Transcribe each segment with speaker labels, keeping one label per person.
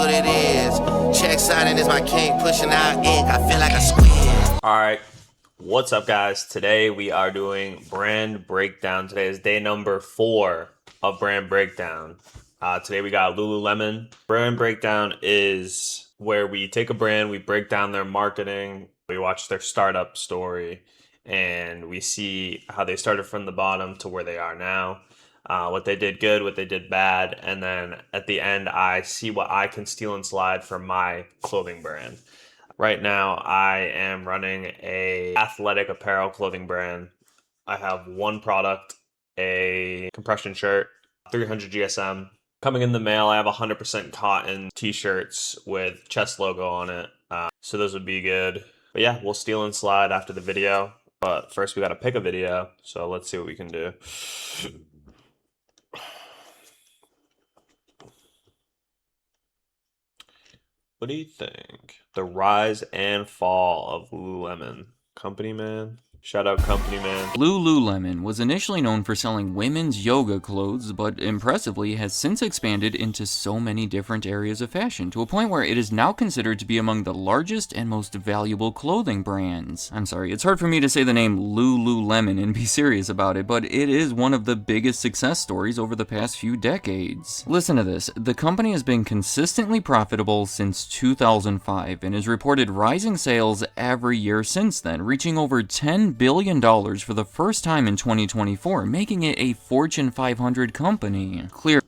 Speaker 1: what it is. Check signing is my king, pushing out ink. I feel like a squid.
Speaker 2: All right, what's up, guys? Today we are doing brand breakdown. Today is day number 4 of brand breakdown. Today we got Lululemon. Brand breakdown is where we take a brand, we break down their marketing, we watch their startup story, and we see how they started from the bottom to where they are now. What they did good, what they did bad, and then at the end I see what I can steal and slide for my clothing brand. Right now I am running a athletic apparel clothing brand. I have one product, a compression shirt, 300 GSM. Coming in the mail, I have 100% cotton t-shirts with chest logo on it. So those would be good. But yeah, we'll steal and slide after the video. But first we gotta pick a video. So let's see what we can do. What do you think? The rise and fall of Lululemon. Company man? Shout out Company man.
Speaker 3: Lululemon was initially known for selling women's yoga clothes, but impressively has since expanded into so many different areas of fashion, to a point where it is now considered to be among the largest and most valuable clothing brands. I'm sorry, it's hard for me to say the name Lululemon and be serious about it, but it is one of the biggest success stories over the past few decades. Listen to this, the company has been consistently profitable since 2005 and has reported rising sales every year since then, reaching over $10 billion for the first time in 2024, making it a Fortune 500 company. Clearly,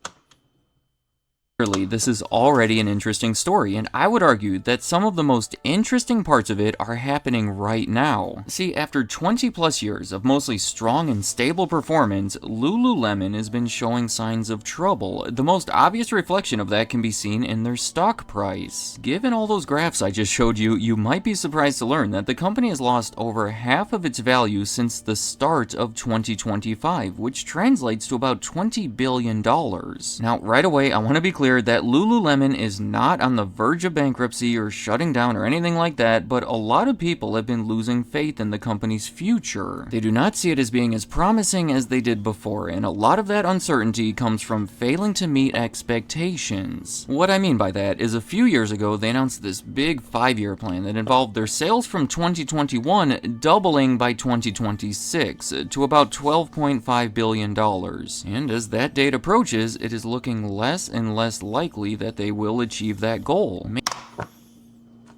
Speaker 3: this is already an interesting story, and I would argue that some of the most interesting parts of it are happening right now. See, after 20 plus years of mostly strong and stable performance, Lululemon has been showing signs of trouble. The most obvious reflection of that can be seen in their stock price. Given all those graphs I just showed you, you might be surprised to learn that the company has lost over half of its value since the start of 2025, which translates to about $20 billion. Now, right away, I want to be clear that Lululemon is not on the verge of bankruptcy or shutting down or anything like that, but a lot of people have been losing faith in the company's future. They do not see it as being as promising as they did before, and a lot of that uncertainty comes from failing to meet expectations. What I mean by that is a few years ago they announced this big 5-year plan that involved their sales from 2021 doubling by 2026 to about $12.5 billion. And as that date approaches, it is looking less and less likely that they will achieve that goal.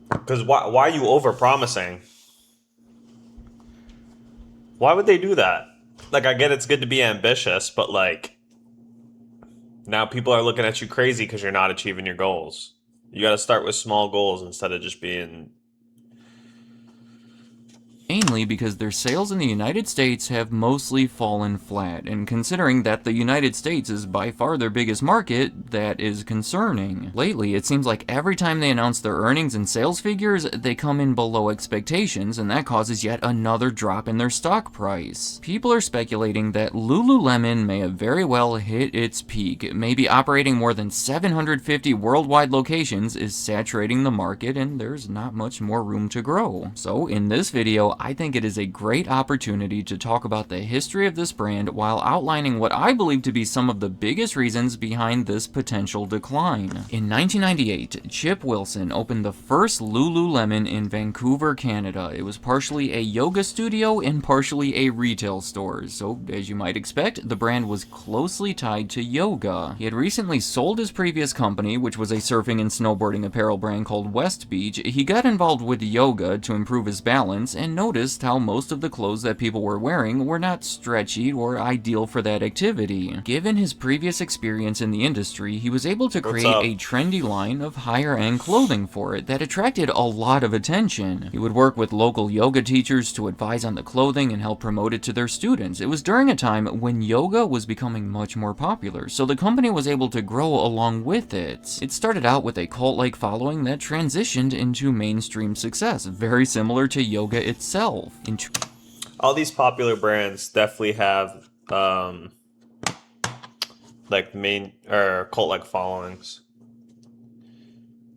Speaker 2: Because why are you over-promising? Why would they do that? Like, I get it's good to be ambitious, but like, now people are looking at you crazy because you're not achieving your goals. You got to start with small goals instead of just being...
Speaker 3: Mainly because their sales in the United States have mostly fallen flat, and considering that the United States is by far their biggest market, that is concerning. Lately, it seems like every time they announce their earnings and sales figures, they come in below expectations, and that causes yet another drop in their stock price. People are speculating that Lululemon may have very well hit its peak. Maybe operating more than 750 worldwide locations is saturating the market, and there's not much more room to grow. So, in this video, I think it is a great opportunity to talk about the history of this brand while outlining what I believe to be some of the biggest reasons behind this potential decline. In 1998, Chip Wilson opened the first Lululemon in Vancouver, Canada. It was partially a yoga studio and partially a retail store, so as you might expect, the brand was closely tied to yoga. He had recently sold his previous company, which was a surfing and snowboarding apparel brand called West Beach. He got involved with yoga to improve his balance and noticed how most of the clothes that people were wearing were not stretchy or ideal for that activity. Given his previous experience in the industry, he was able to create a trendy line of higher-end clothing for it that attracted a lot of attention. He would work with local yoga teachers to advise on the clothing and help promote it to their students. It was during a time when yoga was becoming much more popular, so the company was able to grow along with it. It started out with a cult-like following that transitioned into mainstream success, very similar to yoga itself.
Speaker 2: All these popular brands definitely have like main or cult-like followings.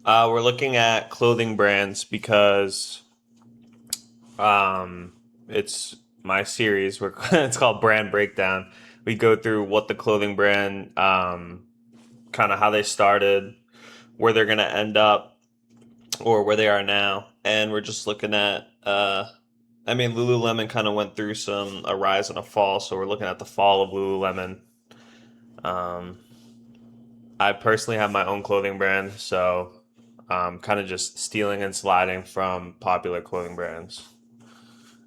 Speaker 2: We're looking at clothing brands because it's my series where it's called Brand Breakdown. We go through what the clothing brand, kind of how they started, where they're going to end up or where they are now. And we're just looking at, I mean, Lululemon kind of went through a rise and a fall. So we're looking at the fall of Lululemon. Um, I personally have my own clothing brand, so kind of just stealing and sliding from popular clothing brands.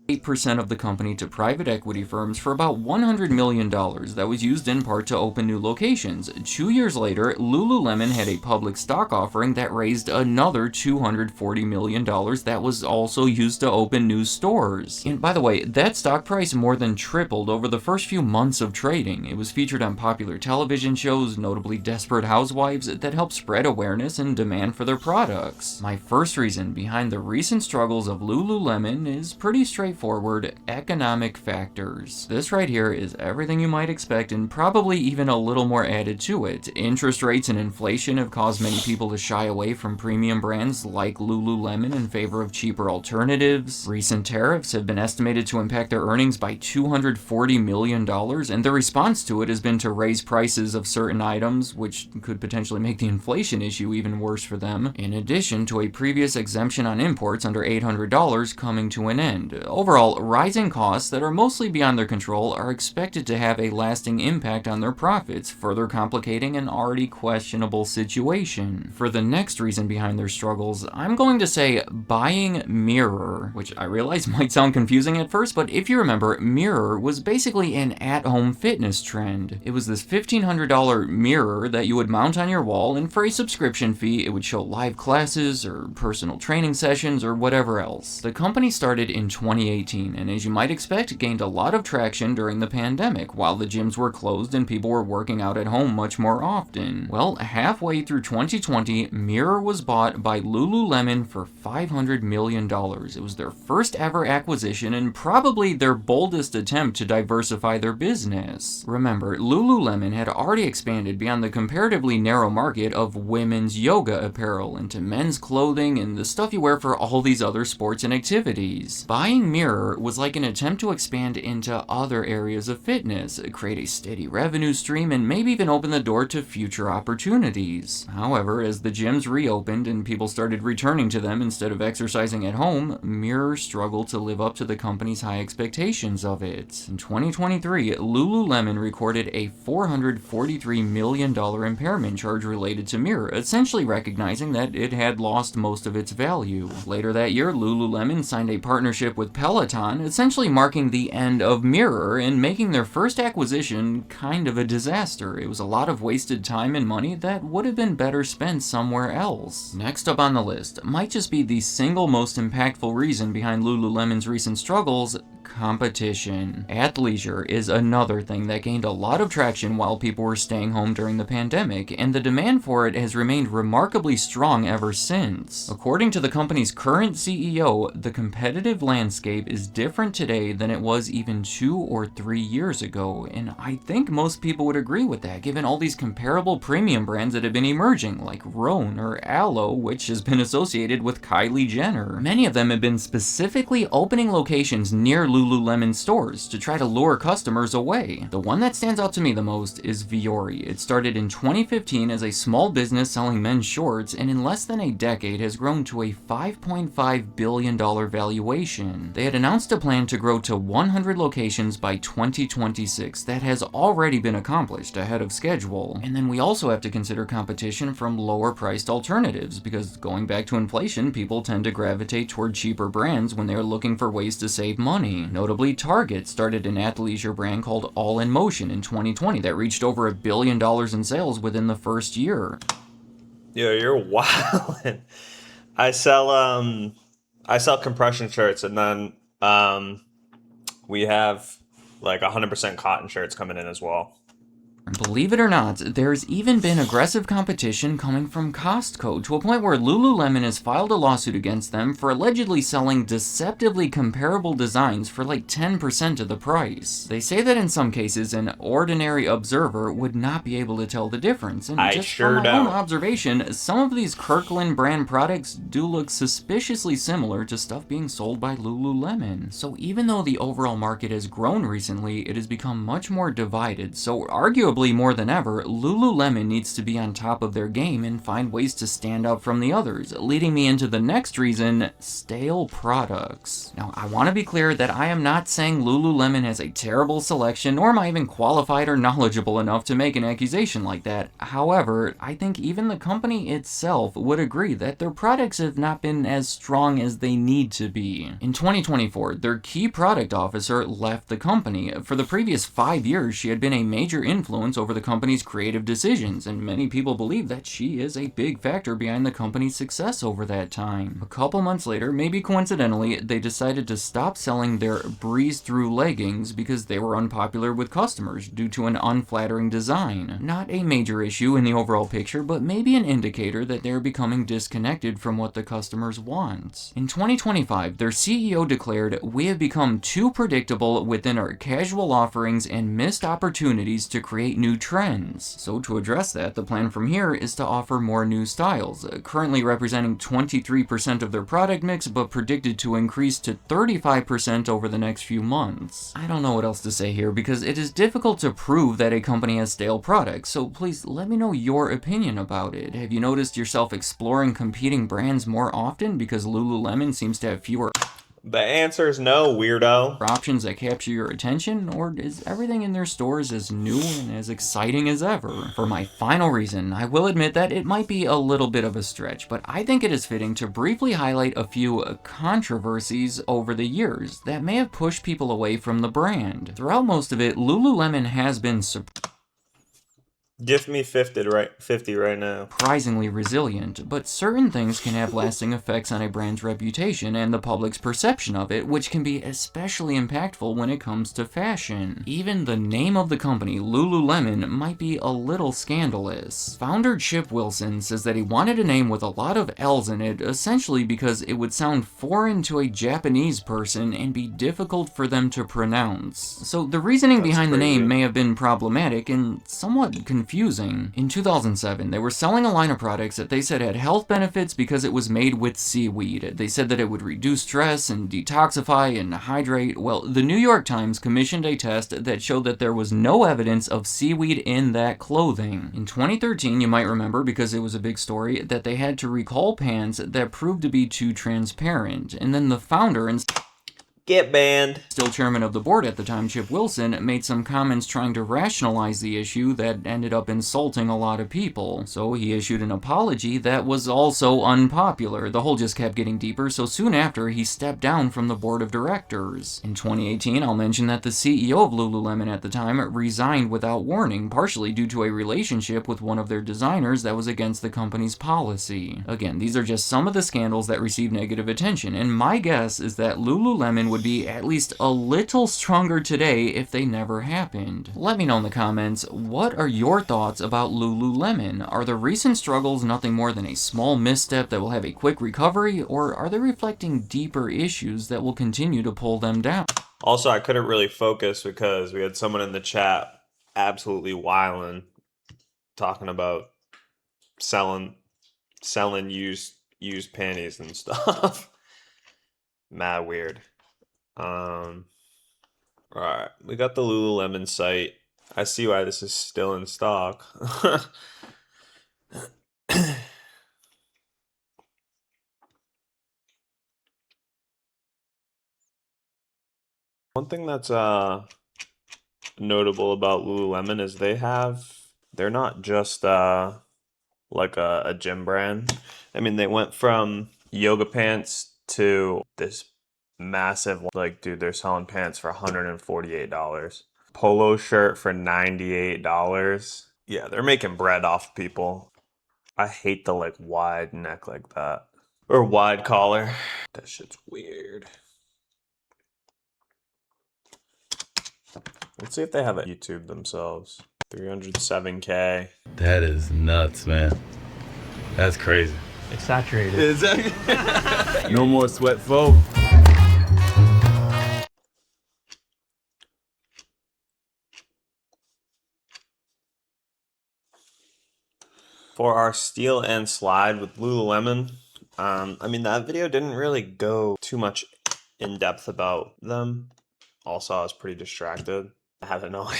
Speaker 3: 8% of the company to private equity firms for about $100 million that was used in part to open new locations. 2 years later, Lululemon had a public stock offering that raised another $240 million that was also used to open new stores. And by the way, that stock price more than tripled over the first few months of trading. It was featured on popular television shows, notably Desperate Housewives, that helped spread awareness and demand for their products. My first reason behind the recent struggles of Lululemon is pretty straightforward. Economic factors. This right here is everything you might expect and probably even a little more added to it. Interest rates and inflation have caused many people to shy away from premium brands like Lululemon in favor of cheaper alternatives. Recent tariffs have been estimated to impact their earnings by $240 million, and the response to it has been to raise prices of certain items, which could potentially make the inflation issue even worse for them, in addition to a previous exemption on imports under $800 coming to an end. Overall, rising costs that are mostly beyond their control are expected to have a lasting impact on their profits, further complicating an already questionable situation. For the next reason behind their struggles, I'm going to say buying Mirror, which I realize might sound confusing at first, but if you remember, Mirror was basically an at-home fitness trend. It was this $1,500 mirror that you would mount on your wall, and for a subscription fee, it would show live classes or personal training sessions or whatever else. The company started in 2018, and as you might expect, gained a lot of traction during the pandemic, while the gyms were closed and people were working out at home much more often. Well, halfway through 2020, Mirror was bought by Lululemon for $500 million. It was their first ever acquisition and probably their boldest attempt to diversify their business. Remember, Lululemon had already expanded beyond the comparatively narrow market of women's yoga apparel into men's clothing and the stuff you wear for all these other sports and activities. Buying Mirror was like an attempt to expand into other areas of fitness, create a steady revenue stream, and maybe even open the door to future opportunities. However, as the gyms reopened and people started returning to them instead of exercising at home, Mirror struggled to live up to the company's high expectations of it. In 2023, Lululemon recorded a $443 million impairment charge related to Mirror, essentially recognizing that it had lost most of its value. Later that year, Lululemon signed a partnership with Peloton, essentially marking the end of Mirror and making their first acquisition kind of a disaster. It was a lot of wasted time and money that would have been better spent somewhere else. Next up on the list might just be the single most impactful reason behind Lululemon's recent struggles: competition. Athleisure is another thing that gained a lot of traction while people were staying home during the pandemic, and the demand for it has remained remarkably strong ever since. According to the company's current CEO, the competitive landscape is different today than it was even 2 or 3 years ago, and I think most people would agree with that, given all these comparable premium brands that have been emerging, like Rhone or Aloe, which has been associated with Kylie Jenner. Many of them have been specifically opening locations near Lululemon stores to try to lure customers away. The one that stands out to me the most is Vuori. It started in 2015 as a small business selling men's shorts, and in less than a decade has grown to a $5.5 billion valuation. They had announced a plan to grow to 100 locations by 2026. That has already been accomplished ahead of schedule. And then we also have to consider competition from lower priced alternatives, because going back to inflation, people tend to gravitate toward cheaper brands when they are looking for ways to save money. Notably, Target started an athleisure brand called All in Motion in 2020 that reached over $1 billion in sales within the first year.
Speaker 2: Yo, you're wild. I sell compression shirts, and then we have like 100% cotton shirts coming in as well.
Speaker 3: Believe it or not, there's even been aggressive competition coming from Costco, to a point where Lululemon has filed a lawsuit against them for allegedly selling deceptively comparable designs for like 10% of the price. They say that in some cases, an ordinary observer would not be able to tell the difference, and just from my own observation, some of these Kirkland brand products do look suspiciously similar to stuff being sold by Lululemon. So even though the overall market has grown recently, it has become much more divided, so arguably arguably more than ever, Lululemon needs to be on top of their game and find ways to stand out from the others, leading me into the next reason: stale products. Now, I want to be clear that I am not saying Lululemon has a terrible selection, nor am I even qualified or knowledgeable enough to make an accusation like that. However, I think even the company itself would agree that their products have not been as strong as they need to be. In 2024, their key product officer left the company. For the previous 5 years, she had been a major influence over the company's creative decisions, and many people believe that she is a big factor behind the company's success over that time. A couple months later, maybe coincidentally, they decided to stop selling their breeze-through leggings because they were unpopular with customers due to an unflattering design. Not a major issue in the overall picture, but maybe an indicator that they're becoming disconnected from what the customers want. In 2025, their CEO declared, "We have become too predictable within our casual offerings and missed opportunities to create new trends." So to address that, the plan from here is to offer more new styles, currently representing 23% of their product mix, but predicted to increase to 35% over the next few months. I don't know what else to say here because it is difficult to prove that a company has stale products, so please let me know your opinion about it. Have you noticed yourself exploring competing brands more often because Lululemon seems to have fewer
Speaker 2: The answer is no, weirdo.
Speaker 3: options that capture your attention, or is everything in their stores as new and as exciting as ever? For my final reason, I will admit that it might be a little bit of a stretch, but I think it is fitting to briefly highlight a few controversies over the years that may have pushed people away from the brand. Throughout most of it, Lululemon has been
Speaker 2: Give me 50 right now.
Speaker 3: surprisingly resilient, but certain things can have lasting effects on a brand's reputation and the public's perception of it, which can be especially impactful when it comes to fashion. Even the name of the company, Lululemon, might be a little scandalous. Founder Chip Wilson says that he wanted a name with a lot of L's in it, essentially because it would sound foreign to a Japanese person and be difficult for them to pronounce. So the reasoning behind the name may have been problematic and somewhat confusing. In 2007, they were selling a line of products that they said had health benefits because it was made with seaweed. They said that it would reduce stress and detoxify and hydrate. Well, the New York Times commissioned a test that showed that there was no evidence of seaweed in that clothing. In 2013, you might remember, because it was a big story, that they had to recall pants that proved to be too transparent. And then the founder and
Speaker 2: Get banned.
Speaker 3: still chairman of the board at the time, Chip Wilson, made some comments trying to rationalize the issue that ended up insulting a lot of people. So he issued an apology that was also unpopular. The hole just kept getting deeper, so soon after, he stepped down from the board of directors. In 2018, I'll mention that the CEO of Lululemon at the time resigned without warning, partially due to a relationship with one of their designers that was against the company's policy. Again, these are just some of the scandals that received negative attention, and my guess is that Lululemon would be at least a little stronger today if they never happened. Let me know in the comments, what are your thoughts about Lululemon? Are the recent struggles nothing more than a small misstep that will have a quick recovery, or are they reflecting deeper issues that will continue to pull them down?
Speaker 2: Also, I couldn't really focus because we had someone in the chat absolutely wilding, talking about selling used panties and stuff. Mad weird. Alright, we got the Lululemon site. I see why this is still in stock. One thing that's notable about Lululemon is they're not just like a gym brand. I mean, they went from yoga pants to this massive, like, dude, they're selling pants for $148. Polo shirt for $98. Yeah, they're making bread off people. I hate the like wide neck like that. Or wide collar. That shit's weird. Let's see if they have a YouTube themselves. 307K.
Speaker 4: That is nuts, man. That's crazy.
Speaker 5: It's saturated.
Speaker 4: Is that? No more sweat, folks.
Speaker 2: For our steal and slide with Lululemon, I mean, that video didn't really go too much in depth about them. Also, I was pretty distracted. I had to know.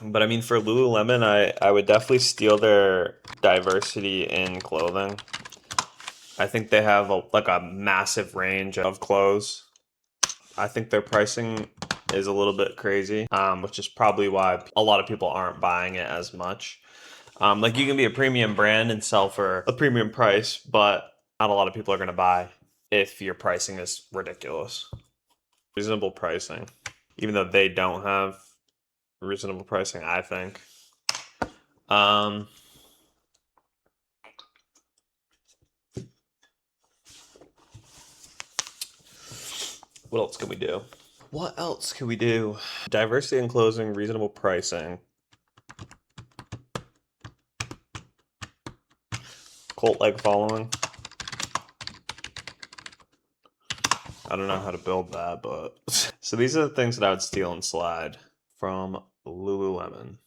Speaker 2: But I mean, for Lululemon, I would definitely steal their diversity in clothing. I think they have like a massive range of clothes. I think their pricing is a little bit crazy, which is probably why a lot of people aren't buying it as much. Like you can be a premium brand and sell for a premium price, but not a lot of people are going to buy if your pricing is ridiculous. Reasonable pricing, even though they don't have reasonable pricing, I think. What else can we do? What else can we do? Diversity in clothing, reasonable pricing. Cult like following. I don't know how to build that, but so these are the things that I would steal and slide from Lululemon.